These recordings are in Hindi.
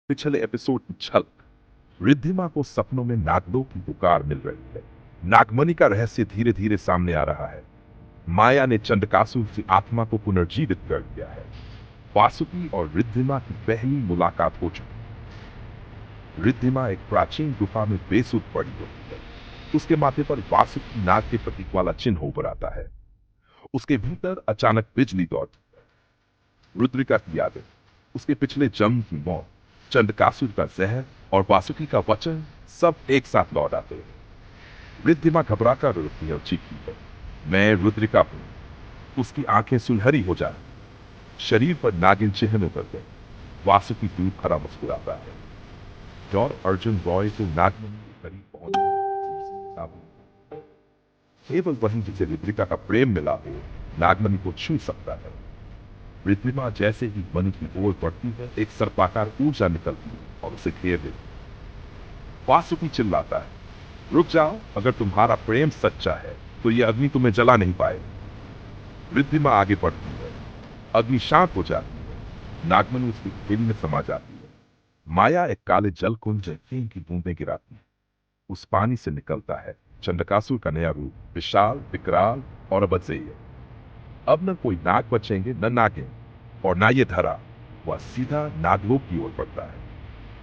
पिछले एपिसोड की झलक। रिद्धिमा को सपनों में नागलोक की पुकार मिल रही है। नागमणि का रहस्य धीरे धीरे सामने आ रहा है। माया ने चंडकासुर की आत्मा को पुनर्जीवित कर दिया है। वासुकी और रिद्धिमा की पहली मुलाकात हो चुकी है। रिद्धिमा एक प्राचीन गुफा में बेसुध पड़ी होती है। उसके माथे पर वासुकी नाग के प्रतीक वाला चिन्ह उभर आता है। उसके भीतर अचानक बिजली दौड़ती है। रुद्रिका की यादें, उसके पिछले जन्म की मौत, चंडकासुर का जहर और वासुकी का वचन सब एक साथ लौट आते हैं। रिद्धिमा घबरा कर रोती है और चीखती है, मैं रुद्रिका हूं। उसकी आंखें सुनहरी हो जाती, शरीर पर नागिन चिन्ह उतरते हैं। वासुकी दूर खड़ा मुस्कुराता है और अर्जुन रॉय को नागमणि के करीब पहुंचने केवल वही जिसे रुद्रिका का प्रेम मिला हो नागमणि को छू सकता है। रिद्धिमा जैसे ही मणि की ओर बढ़ती है, एक सर्पाकार ऊर्जा निकलती है और उसे घेर लेती है। वासुकी चिल्लाता है, रुक जाओ, अगर तुम्हारा प्रेम सच्चा है तो यह अग्नि तुम्हें जला नहीं पाएगी। रिद्धिमा आगे बढ़ती है। अग्नि शांत हो जाती है। नागमणि उसकी हथेली में समा जाती है। माया एक काले जल कुंड जैसे की बूंदें गिराती है। उस पानी से निकलता है चंडकासुर का नया रूप, विशाल, विकराल और अबजेय। अब न कोई नाग बचेंगे, न नागिन और ना ये धरा। वह सीधा नागलोक की ओर बढ़ता है।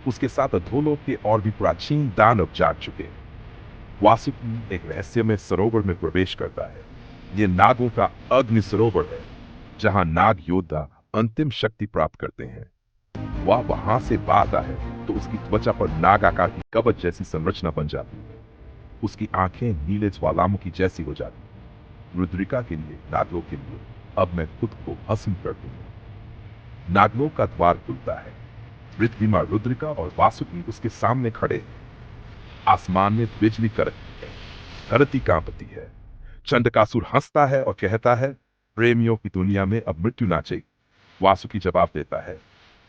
उसके साथ अधोलोक के और भी प्राचीन दानव जाग चुके हैं। वासुकी एक रहस्यमय सरोवर में प्रवेश करता है। ये नागों का अग्नि सरोवर है, जहां नाग योद्धा अंतिम शक्ति प्राप्त करते हैं। वह वहां से बाहर आता है तो उसकी त्वचा पर नाग आकार की कवच जैसी संरचना बन जाती है। उसकी आंखें नीले ज्वालामुखी जैसी हो जाती हैं। रुद्रिका के लिए, नागलोक के लिए, अब मैं खुद को भस्म कर दूंगा। नागलोक का द्वार खुलता है। रिद्धिमा, रुद्रिका और वासुकी उसके सामने खड़े हैं। आसमान में बिजली कड़कती है, धरती कांपती है। चंडकासुर हंसता है और कहता है, प्रेमियों की दुनिया में अब मृत्यु नाचेगी। वासुकी जवाब देता है,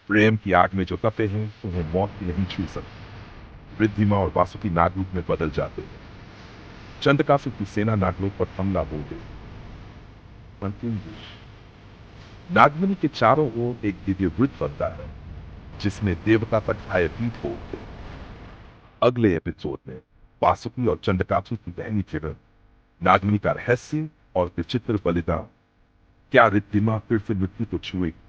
प्रेम की आग में जो तपे हैं उन्हें मौत भी नहीं छू सकती। रिद्धिमा और वासुकी नागलोक में बदल जाते हैं। चंडकासुर की सेना नागलोक पर हमला बोल देती है। अंतिम नागमणि के चारों ओर एक दिव्य वृत्त बनता है, जिसमें देवता तक भयभीत हो। अगले एपिसोड में वासुकी और चंडकासुर की पहली फिल्म, नागमणि का रहस्य और विचित्र बलिदान। क्या रिद्धिमा फिर से मृत्यु को छुएगी?